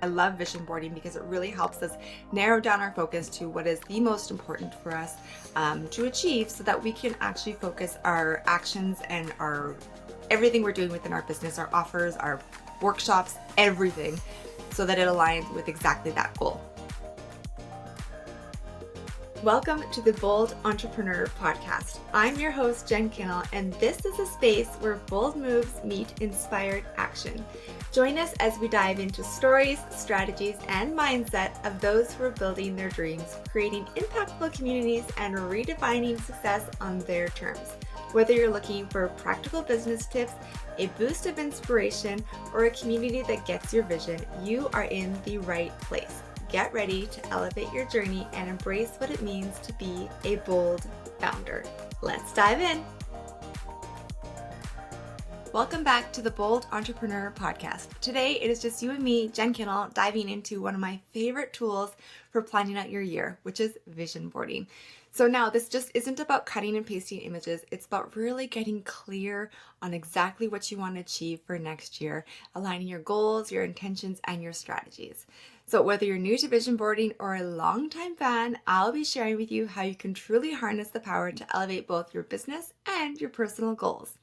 I love vision boarding because it really helps us narrow down our focus to what is the most important for us to achieve so that we can actually focus our actions and our everything we're doing within our business, our offers, our workshops, everything, so that it aligns with exactly that goal. Welcome to the Bold Entrepreneur Podcast. I'm your host, Jen Kinal, and this is a space where bold moves meet inspired action. Join us as we dive into stories, strategies, and mindset of those who are building their dreams, creating impactful communities, and redefining success on their terms. Whether you're looking for practical business tips, a boost of inspiration, or a community that gets your vision, you are in the right place. Get ready to elevate your journey and embrace what it means to be a bold founder. Let's dive in. Welcome back to the Bold Entrepreneur Podcast. Today, it is just you and me, Jen Kinal, diving into one of my favorite tools for planning out your year, which is vision boarding. So now this just isn't about cutting and pasting images. It's about really getting clear on exactly what you want to achieve for next year, aligning your goals, your intentions, and your strategies. So whether you're new to vision boarding or a longtime fan, I'll be sharing with you how you can truly harness the power to elevate both your business and your personal goals.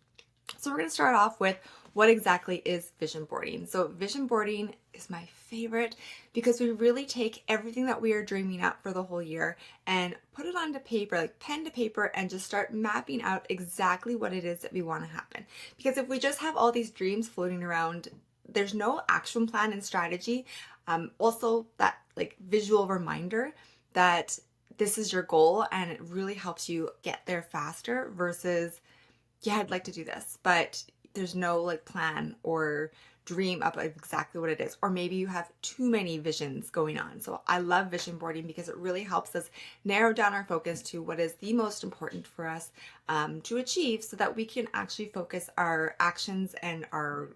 So we're going to start off with what exactly is vision boarding. So vision boarding is my favorite because we really take everything that we are dreaming up for the whole year and put it onto paper, like pen to paper, and just start mapping out exactly what it is that we want to happen. Because if we just have all these dreams floating around, there's no action plan and strategy. Also that like visual reminder that this is your goal and it really helps you get there faster versus, yeah, I'd like to do this, but there's no like plan or dream up of exactly what it is. Or maybe you have too many visions going on. So I love vision boarding because it really helps us narrow down our focus to what is the most important for us to achieve so that we can actually focus our actions and our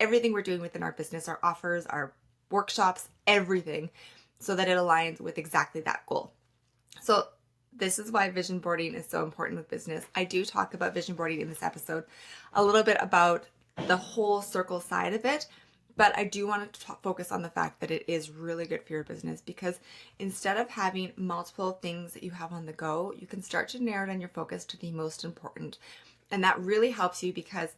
everything we're doing within our business, our offers, our workshops, everything, so that it aligns with exactly that goal. So this is why vision boarding is so important with business. I do talk about vision boarding in this episode, a little bit about the whole circle side of it, but I do want to focus on the fact that it is really good for your business because instead of having multiple things that you have on the go, you can start to narrow down your focus to the most important. And that really helps you because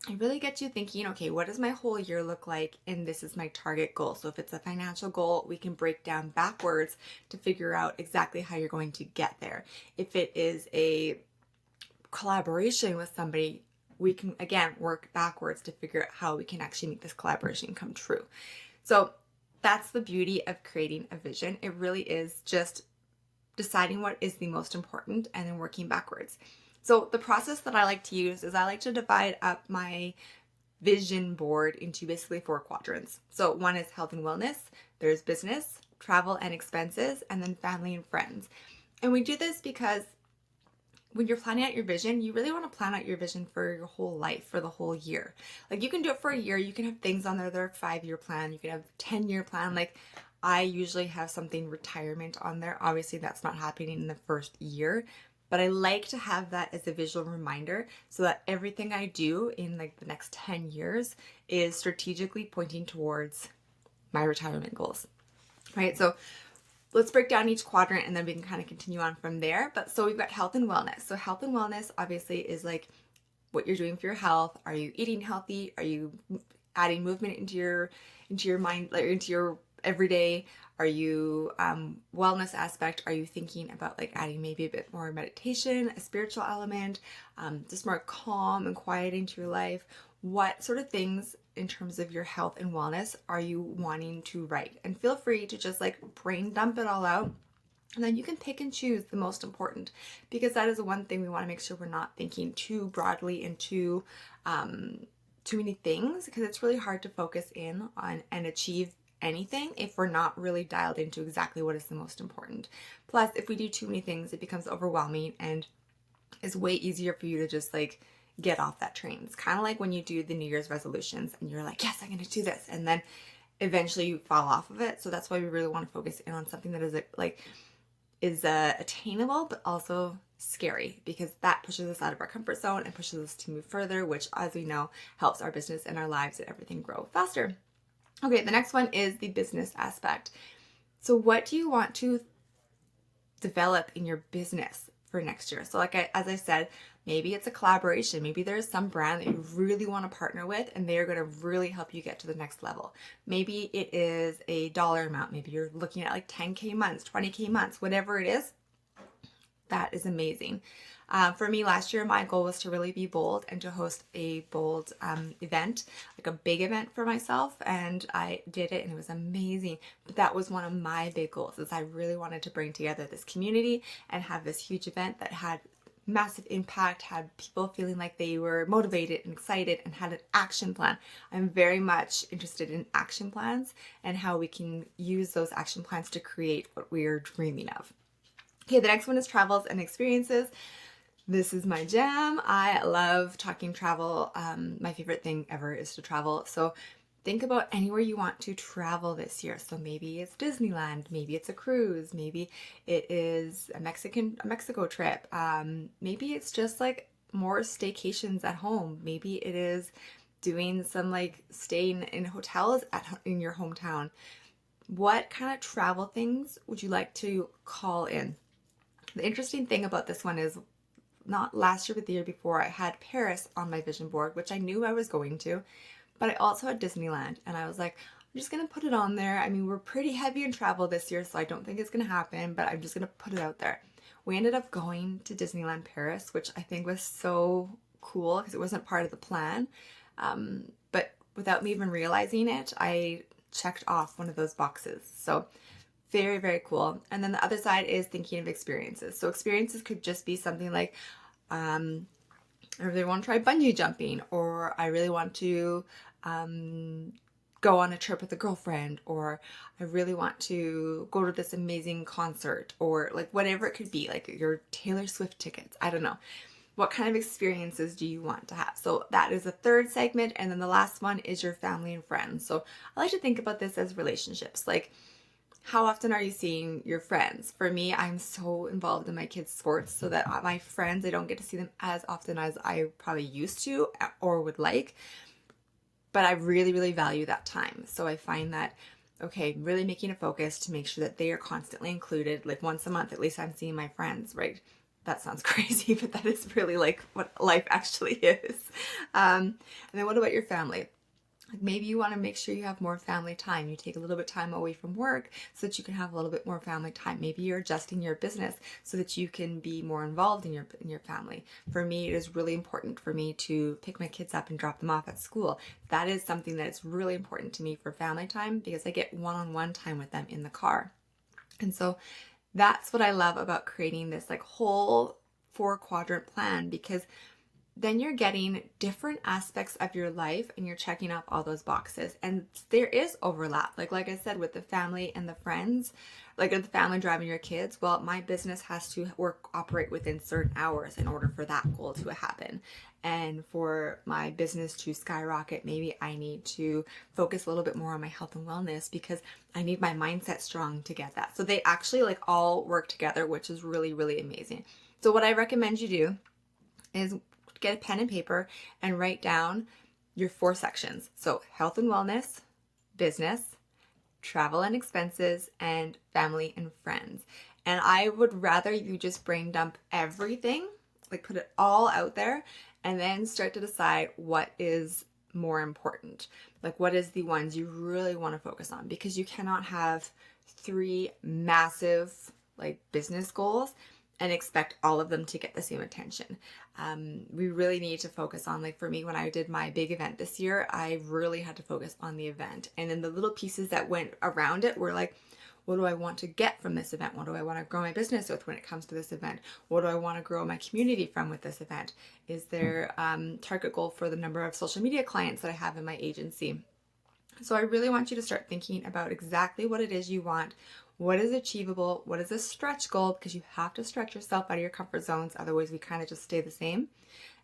it really gets you thinking, okay, what does my whole year look like? And this is my target goal. So if it's a financial goal, we can break down backwards to figure out exactly how you're going to get there. If it is a collaboration with somebody, we can, again, work backwards to figure out how we can actually make this collaboration come true. So that's the beauty of creating a vision. It really is just deciding what is the most important and then working backwards. So the process that I like to use is I like to divide up my vision board into basically 4 quadrants. So one is health and wellness, there's business, travel and expenses, and then family and friends. And we do this because when you're planning out your vision, you really want to plan out your vision for your whole life, for the whole year. Like you can do it for a year, you can have things on there that are a 5-year plan, you can have a 10-year plan. Like I usually have something retirement on there. Obviously that's not happening in the first year, but I like to have that as a visual reminder so that everything I do in like the next 10 years is strategically pointing towards my retirement goals, right? So let's break down each quadrant and then we can kind of continue on from there. But so we've got health and wellness. So health and wellness obviously is like what you're doing for your health. Are you eating healthy? Are you adding movement into your mind, like into your everyday? Are you wellness aspect? Are you thinking about like adding maybe a bit more meditation, a spiritual element, just more calm and quiet into your life? What sort of things in terms of your health and wellness are you wanting to write? And feel free to just like brain dump it all out. And then you can pick and choose the most important because that is the one thing we want to make sure we're not thinking too broadly and too many things because it's really hard to focus in on and achieve anything if we're not really dialed into exactly what is the most important. Plus, if we do too many things, it becomes overwhelming and it's way easier for you to just like get off that train. It's kind of like when you do the New Year's resolutions and you're like, yes, I'm going to do this. And then eventually you fall off of it. So that's why we really want to focus in on something that is attainable, but also scary because that pushes us out of our comfort zone and pushes us to move further, which as we know, helps our business and our lives and everything grow faster. Okay, the next one is the business aspect. So what do you want to develop in your business for next year? So as I said, maybe it's a collaboration. Maybe there's some brand that you really want to partner with and they're going to really help you get to the next level. Maybe it is a dollar amount. Maybe you're looking at like 10K months, 20K months, whatever it is. That is amazing. For me, last year, my goal was to really be bold and to host a bold event, like a big event for myself. And I did it and it was amazing. But that was one of my big goals, is I really wanted to bring together this community and have this huge event that had massive impact, had people feeling like they were motivated and excited and had an action plan. I'm very much interested in action plans and how we can use those action plans to create what we're dreaming of. Okay, the next one is travels and experiences. This is my jam. I love talking travel. My favorite thing ever is to travel. So think about anywhere you want to travel this year. So maybe it's Disneyland, maybe it's a cruise, maybe it is a Mexico trip. Maybe it's just like more staycations at home. Maybe it is doing some like staying in hotels in your hometown. What kind of travel things would you like to call in? The interesting thing about this one is, not last year, but the year before, I had Paris on my vision board, which I knew I was going to, but I also had Disneyland. And I was like, I'm just going to put it on there. I mean, we're pretty heavy in travel this year, so I don't think it's going to happen, but I'm just going to put it out there. We ended up going to Disneyland Paris, which I think was so cool because it wasn't part of the plan. But without me even realizing it, I checked off one of those boxes. So very, very cool. And then the other side is thinking of experiences. So experiences could just be something like, I really want to try bungee jumping, or I really want to go on a trip with a girlfriend, or I really want to go to this amazing concert, or like whatever it could be, like your Taylor Swift tickets. I don't know. What kind of experiences do you want to have? So that is the third segment. And then the last one is your family and friends. So I like to think about this as relationships. Like, how often are you seeing your friends? For me, I'm so involved in my kids' sports so that my friends, I don't get to see them as often as I probably used to or would like. But I really, really value that time. So I find that, okay, really making a focus to make sure that they are constantly included. Like once a month, at least I'm seeing my friends, right? That sounds crazy, but that is really like what life actually is. And then what about your family? Maybe you want to make sure you have more family time. You take a little bit of time away from work so that you can have a little bit more family time. Maybe you're adjusting your business so that you can be more involved in your family. For me, it is really important for me to pick my kids up and drop them off at school. That is something that is really important to me for family time because I get one-on-one time with them in the car. And so that's what I love about creating this like whole 4-quadrant plan, because then you're getting different aspects of your life and you're checking off all those boxes. And there is overlap. Like I said, with the family and the friends, like the family driving your kids, well, my business has to operate within certain hours in order for that goal to happen. And for my business to skyrocket, maybe I need to focus a little bit more on my health and wellness because I need my mindset strong to get that. So they actually like all work together, which is really, really amazing. So what I recommend you do is get a pen and paper and write down your 4 sections. So health and wellness, business, travel and expenses, and family and friends. And I would rather you just brain dump everything, like put it all out there, and then start to decide what is more important. Like what is the ones you really want to focus on, because you cannot have 3 massive like business goals and expect all of them to get the same attention. We really need to focus on, like for me, when I did my big event this year, I really had to focus on the event. And then the little pieces that went around it were like, what do I want to get from this event? What do I want to grow my business with when it comes to this event? What do I want to grow my community from with this event? Is there target goal for the number of social media clients that I have in my agency? So I really want you to start thinking about exactly what it is you want. What is achievable? What is a stretch goal? Because you have to stretch yourself out of your comfort zones. Otherwise, we kind of just stay the same.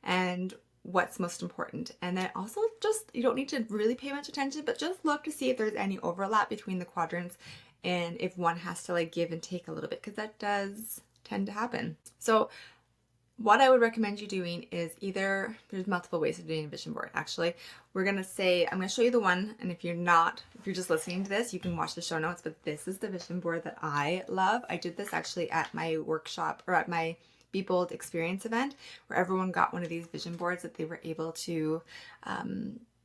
And what's most important. And then also just, you don't need to really pay much attention, but just look to see if there's any overlap between the quadrants and if one has to like give and take a little bit, because that does tend to happen. So what I would recommend you doing is either, there's multiple ways of doing a vision board actually. I'm going to show you the one, and if you're just listening to this, you can watch the show notes, but this is the vision board that I love. I did this actually at my workshop, or at my Be Bold experience event, where everyone got one of these vision boards that they were able to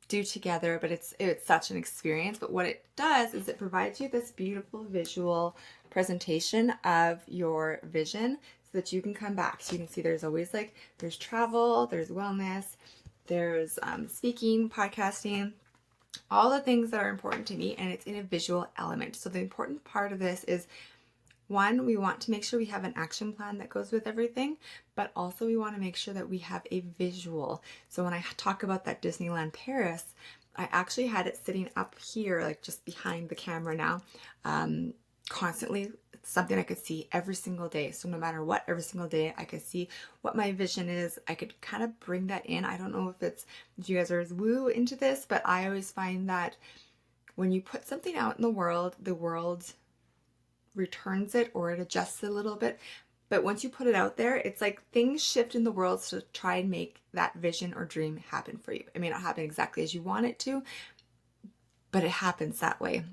do together, but it's such an experience. But what it does is it provides you this beautiful visual presentation of your vision, so that you can come back. So you can see there's always there's travel, there's wellness, there's speaking, podcasting, all the things that are important to me, and it's in a visual element. So the important part of this is, one, we want to make sure we have an action plan that goes with everything, but also we want to make sure that we have a visual. So when I talk about that Disneyland Paris, I actually had it sitting up here, just behind the camera now, constantly. It's something I could see every single day. So no matter what, every single day I could see what my vision is. I could kind of bring that in. I don't know if you guys are as woo into this, but I always find that when you put something out in the world returns it, or it adjusts it a little bit. But once you put it out there, it's like things shift in the world to try and make that vision or dream happen for you. It may not happen exactly as you want it to, but it happens that way.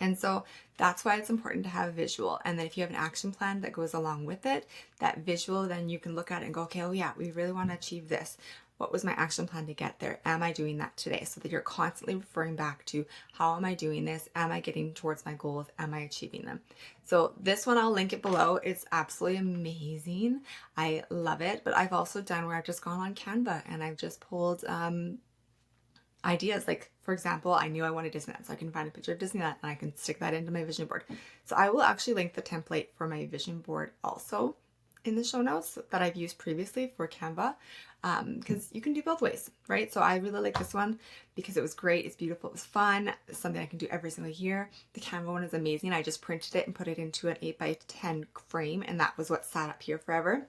And so that's why it's important to have a visual. And then if you have an action plan that goes along with it, that visual, then you can look at it and go, okay, oh yeah, we really want to achieve this. What was my action plan to get there? Am I doing that today? So that you're constantly referring back to, how am I doing this? Am I getting towards my goals? Am I achieving them? So this one, I'll link it below. It's absolutely amazing. I love it. But I've also done where I've just gone on Canva and I've just pulled ideas. For example, I knew I wanted Disneyland, so I can find a picture of Disneyland and I can stick that into my vision board. So I will actually link the template for my vision board also in the show notes that I've used previously for Canva, because you can do both ways, right? So I really like this one because it was great. It's beautiful. It was fun. It's something I can do every single year. The Canva one is amazing. I just printed it and put it into an 8x10 frame, and that was what sat up here forever.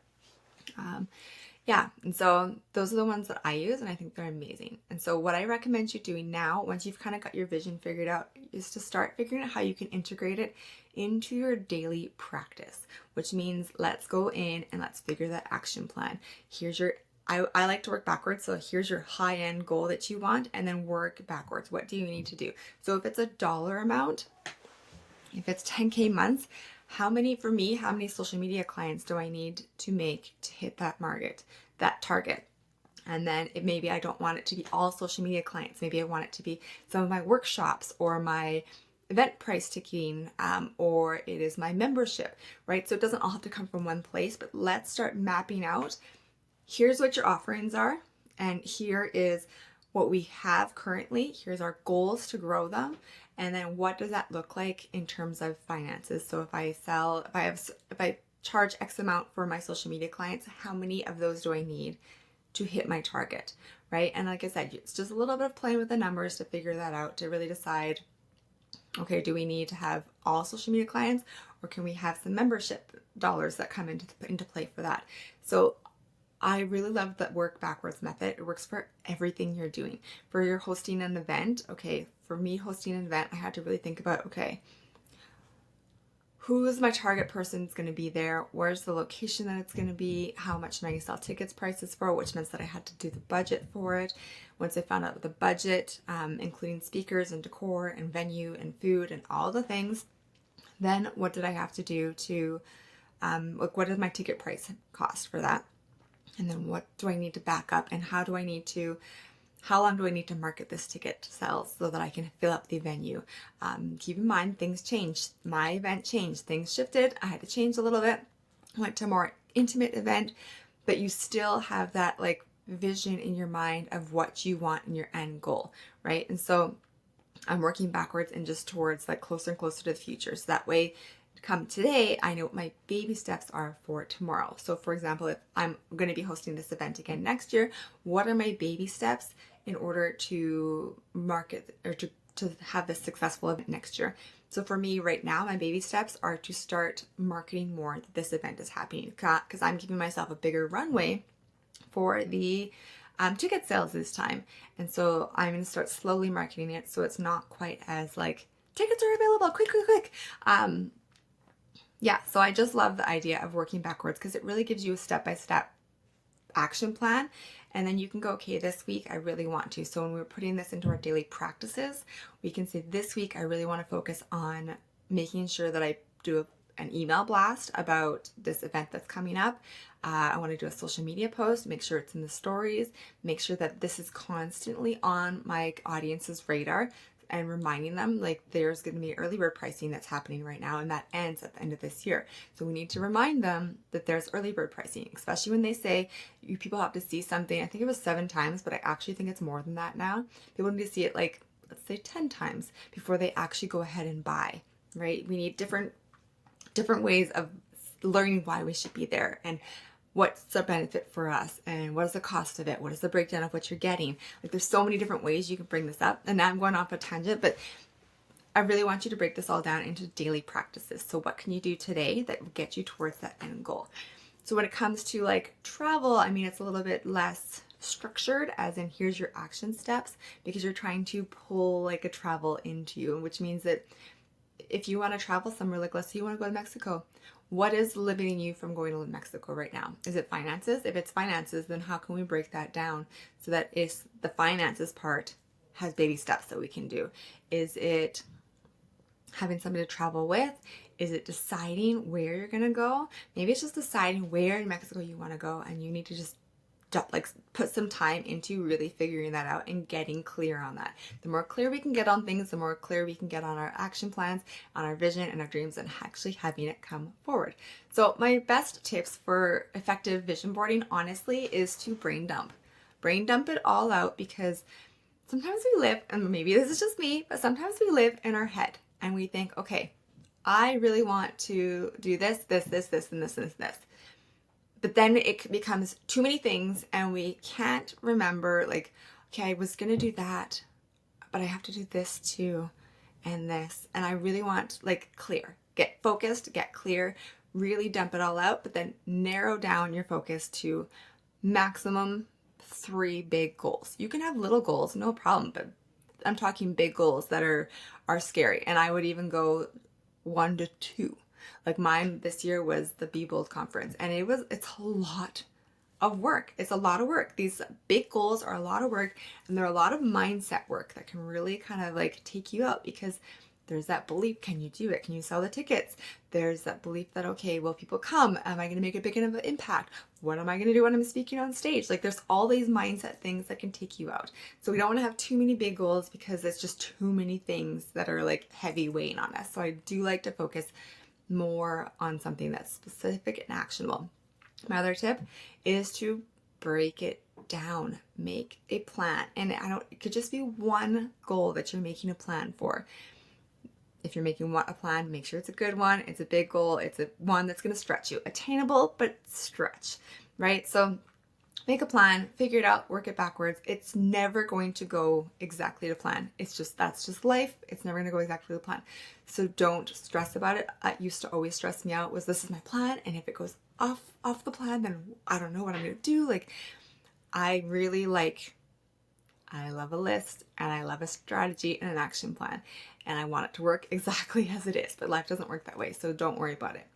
Yeah, and so those are the ones that I use, and I think they're amazing. And so what I recommend you doing now, once you've kind of got your vision figured out, is to start figuring out how you can integrate it into your daily practice, which means let's go in and let's figure that action plan. I like to work backwards. So here's your high-end goal that you want, and then work backwards. What do you need to do? So if it's a dollar amount, if it's 10K months, how many social media clients do I need to make to hit that target? And then maybe I don't want it to be all social media clients. Maybe I want it to be some of my workshops or my event price ticketing, or it is my membership, right? So it doesn't all have to come from one place, but let's start mapping out. Here's what your offerings are, and here is what we have currently. Here's our goals to grow them. And then what does that look like in terms of finances? So if I charge X amount for my social media clients, how many of those do I need to hit my target, right? And like I said, it's just a little bit of playing with the numbers to figure that out, to really decide, okay, do we need to have all social media clients, or can we have some membership dollars that come into play for that? So I really love the work backwards method. It works for everything you're doing. For your hosting an event, okay, for me hosting an event, I had to really think about, okay, who is my target person is going to be there? Where's the location that it's going to be? How much am I going to sell tickets prices for? Which means that I had to do the budget for it. Once I found out the budget, including speakers and decor and venue and food and all the things, then what did I have to do to, what did my ticket price cost for that? And then what do I need to back up, and how long do I need to market this ticket to sell so that I can fill up the venue? Keep in mind, things changed. My event changed. Things shifted. I had to change a little bit. I went to a more intimate event, but you still have that vision in your mind of what you want in your end goal, right? And so I'm working backwards and just towards closer and closer to the future. So that way, come today, I know what my baby steps are for tomorrow. So for example, if I'm going to be hosting this event again next year, what are my baby steps in order to market or to have this successful event next year? So for me right now, my baby steps are to start marketing more that this event is happening, because I'm giving myself a bigger runway for the ticket sales this time. And so I'm going to start slowly marketing it so it's not quite as tickets are available, quick. Yeah, so I just love the idea of working backwards, because it really gives you a step-by-step action plan. And then you can go, okay, this week I really want to. So when we're putting this into our daily practices, we can say this week I really want to focus on making sure that I do an email blast about this event that's coming up. I want to do a social media post, make sure it's in the stories, make sure that this is constantly on my audience's radar and reminding them like there's going to be early bird pricing that's happening right now and that ends at the end of this year. So we need to remind them that there's early bird pricing, especially when they say you people have to see something. I think it was 7 times, but I actually think it's more than that now. People need to see it like, let's say 10 times before they actually go ahead and buy, right? We need different ways of learning why we should be there and what's the benefit for us and what is the cost of it, what is the breakdown of what you're getting. Like there's so many different ways you can bring this up, and now I'm going off a tangent, but I really want you to break this all down into daily practices. So what can you do today that will get you towards that end goal? So when it comes to like travel, I mean, it's a little bit less structured, as in here's your action steps, because you're trying to pull like a travel into you, which means that if you want to travel somewhere, like let's say you want to go to Mexico, what is limiting you from going to Mexico right now? Is it finances? If it's finances, then how can we break that down so that if the finances part has baby steps that we can do? Is it having somebody to travel with? Is it deciding where you're going to go? Maybe it's just deciding where in Mexico you want to go, and you need to just like put some time into really figuring that out and getting clear on that. The more clear we can get on things, the more clear we can get on our action plans, on our vision and our dreams, and actually having it come forward. So my best tips for effective vision boarding, honestly, is to brain dump. Brain dump it all out, because sometimes we live, and maybe this is just me, but sometimes we live in our head and we think, okay, I really want to do this, this, this, this, and this, and this, and this. But then it becomes too many things and we can't remember, like, okay, I was going to do that, but I have to do this too and this. And I really want like clear, get focused, get clear, really dump it all out, but then narrow down your focus to maximum 3 big goals. You can have little goals, no problem, but I'm talking big goals that are scary. And I would even go 1 to 2. Like mine this year was the Be Bold conference, and it's a lot of work. It's a lot of work. These big goals are a lot of work, and they're a lot of mindset work that can really kind of like take you out, because there's that belief, can you do it? Can you sell the tickets? There's that belief that, okay, will people come? Am I going to make a big enough impact? What am I going to do when I'm speaking on stage? Like there's all these mindset things that can take you out. So we don't want to have too many big goals, because it's just too many things that are like heavy weighing on us. So I do like to focus more on something that's specific and actionable. My other tip is to break it down, make a plan. And it could just be one goal that you're making a plan for. If you're making a plan, make sure it's a good one. It's a big goal. It's a one that's going to stretch you. Attainable, but stretch, right? So make a plan, figure it out, work it backwards. It's never going to go exactly to plan. That's just life. It's never going to go exactly to plan. So don't stress about it. It used to always stress me out, was this is my plan, and if it goes off the plan, then I don't know what I'm going to do. Like I love a list, and I love a strategy and an action plan, and I want it to work exactly as it is, but life doesn't work that way. So don't worry about it.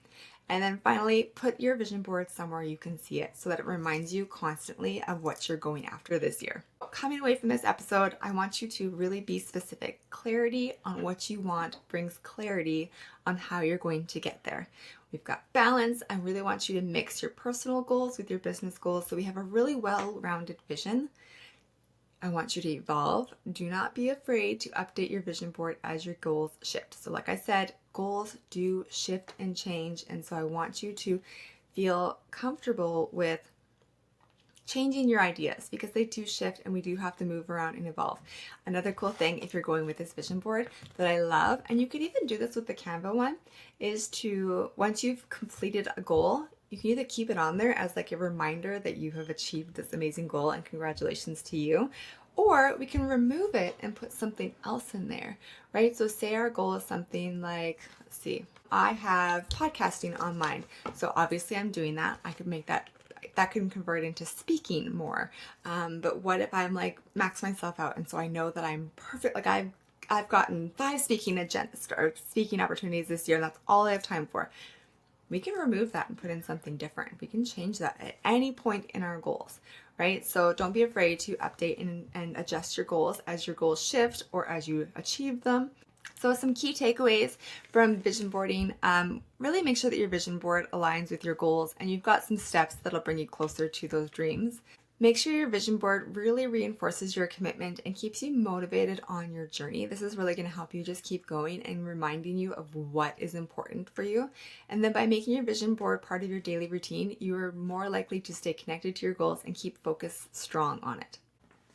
And then finally, put your vision board somewhere you can see it so that it reminds you constantly of what you're going after this year. Coming away from this episode, I want you to really be specific. Clarity on what you want brings clarity on how you're going to get there. We've got balance. I really want you to mix your personal goals with your business goals so we have a really well-rounded vision. I want you to evolve. Do not be afraid to update your vision board as your goals shift. So like I said, goals do shift and change. And so I want you to feel comfortable with changing your ideas, because they do shift and we do have to move around and evolve. Another cool thing, if you're going with this vision board that I love, and you could even do this with the Canva one, is to, once you've completed a goal, you can either keep it on there as like a reminder that you have achieved this amazing goal and congratulations to you, or we can remove it and put something else in there, right? So say our goal is something like, let's see, I have podcasting on mine. So obviously I'm doing that. I could make that can convert into speaking more. But what if I'm like max myself out, and so I know that I'm perfect. Like I've gotten 5 speaking opportunities this year, and that's all I have time for. we can remove that and put in something different. We can change that at any point in our goals, right? So don't be afraid to update and adjust your goals as your goals shift or as you achieve them. So some key takeaways from vision boarding, really make sure that your vision board aligns with your goals and you've got some steps that'll bring you closer to those dreams. Make sure your vision board really reinforces your commitment and keeps you motivated on your journey. This is really going to help you just keep going and reminding you of what is important for you. And then by making your vision board part of your daily routine, you are more likely to stay connected to your goals and keep focus strong on it.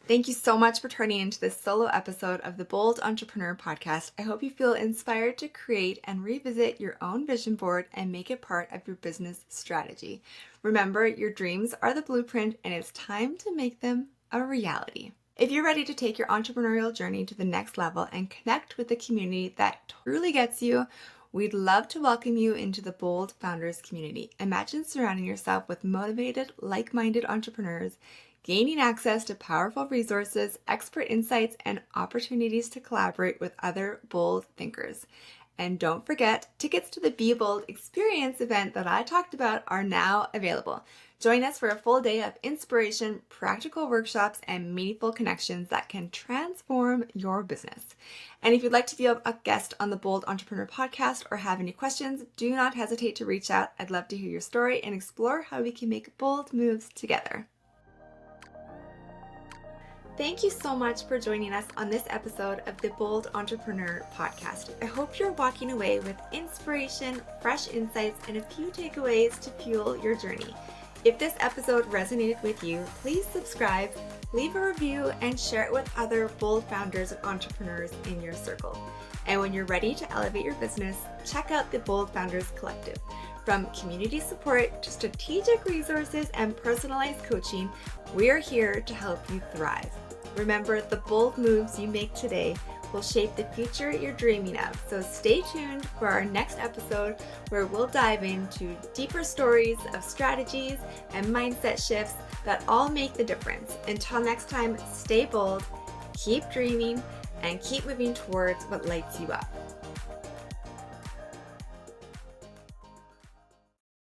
Thank you so much for tuning into this solo episode of the Bold Entrepreneur Podcast. I hope you feel inspired to create and revisit your own vision board and make it part of your business strategy. Remember, your dreams are the blueprint and it's time to make them a reality. If you're ready to take your entrepreneurial journey to the next level and connect with the community that truly gets you, we'd love to welcome you into the Bold Founders community. Imagine surrounding yourself with motivated, like-minded entrepreneurs, gaining access to powerful resources, expert insights, and opportunities to collaborate with other bold thinkers. And don't forget, tickets to the Be Bold experience event that I talked about are now available. Join us for a full day of inspiration, practical workshops, and meaningful connections that can transform your business. And if you'd like to be a guest on the Bold Entrepreneur Podcast or have any questions, do not hesitate to reach out. I'd love to hear your story and explore how we can make bold moves together. Thank you so much for joining us on this episode of the Bold Entrepreneur Podcast. I hope you're walking away with inspiration, fresh insights, and a few takeaways to fuel your journey. If this episode resonated with you, please subscribe, leave a review, and share it with other bold founders and entrepreneurs in your circle. And when you're ready to elevate your business, check out the Bold Founders Collective. From community support to strategic resources and personalized coaching, we are here to help you thrive. Remember, the bold moves you make today will shape the future you're dreaming of. So stay tuned for our next episode where we'll dive into deeper stories of strategies and mindset shifts that all make the difference. Until next time, stay bold, keep dreaming, and keep moving towards what lights you up.